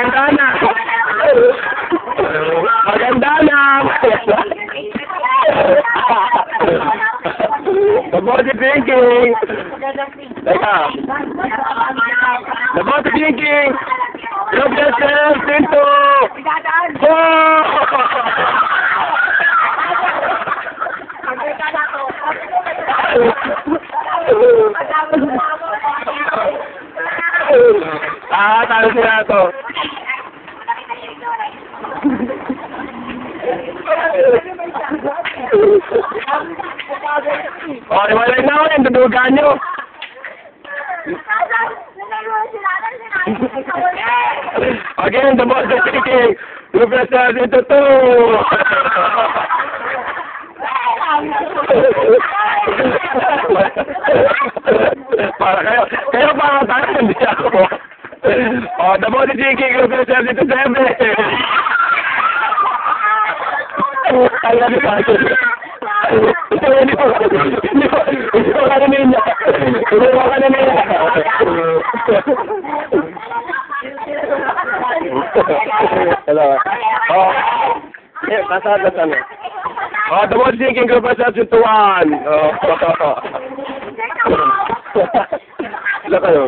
Maganda na. Maganda na. Mabuti thinking. Teka. Mabuti thinking. Look yourself into. Talo sila to. Iwalay na ako yung dudugan nyo. Again, the most thinking. Look yourself into two. Para kayo para tayo, hindi ako. The body thinking, look yourself into seven. Alam niyo ba? Hindi ko kananin niya. Hindi ko kananin niya. Hello. Kasad na sana. The body thinking, group yourself into one. Sila kayo.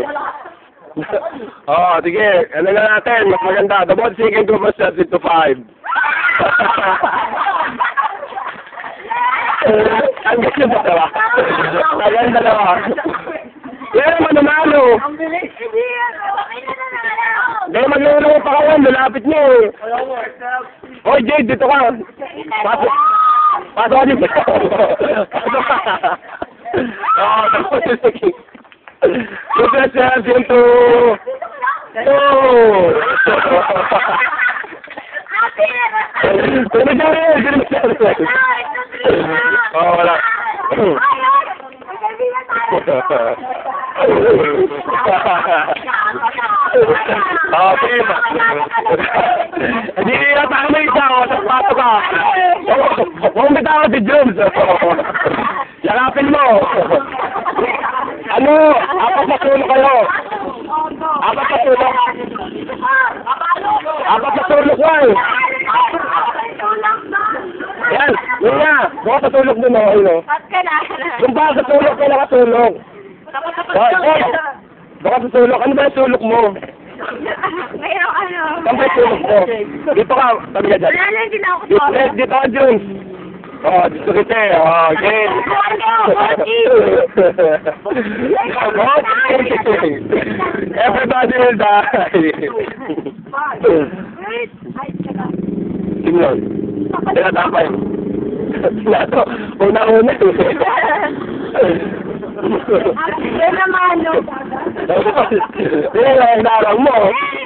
Sige. Ano na natin? Mas maganda. The body thinking, group yourself into five. Ang ganda ba dalawa? Ang dalawa. Yan naman nanalo. Dahil maglulungo pa kayo, lalapit niyo eh. Hoy Jade, dito ka. Pasok ka dito. Pasok ka. Tapos sige. Look at yourself into wala. Hindi na tayo may isa. Pato ka. Huwag may tao si Jones. Yakapin mo. Apat na tulog kayo. Apat na tulog. Apat na tulog ko eh. Yan, yun nga. Baka sa tulog din ako, yun o. Kung baka sa tulog, kaya nakatulog. Baka sa tulog, ano ba yung tulog mo? Mayroon ano. Saan ba yung tulog mo? Dito ka, sabi ka dyan. Dito ka, Jones. Dito kita eh. Okay. Everybody will die. Sino yun? Tinatapay. Sinato. Una-una. Yan naman, no? Yan ang hinarang mo.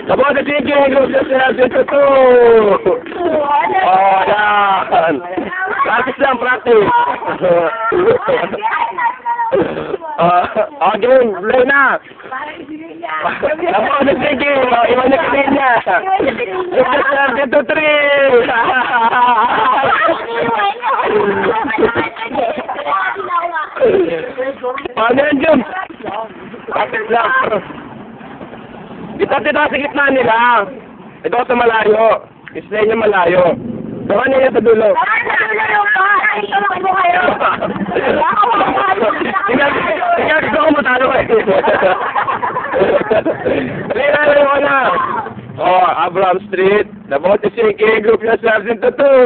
Kapag sige, group yourself into two. Yan. Practice lang, practice. Game, play na. Kapag sige, iwan na kasi niya. Group yourself into three. Paano yan, Jun? Practice lang. Ito sa gitna nila. Ito sa malayo. Isplay niya malayo. Baka niya sa dulo. Tingnan gusto ko matalo eh. Halina mo na. Abraham Street. The Bote City, group yourselves into two.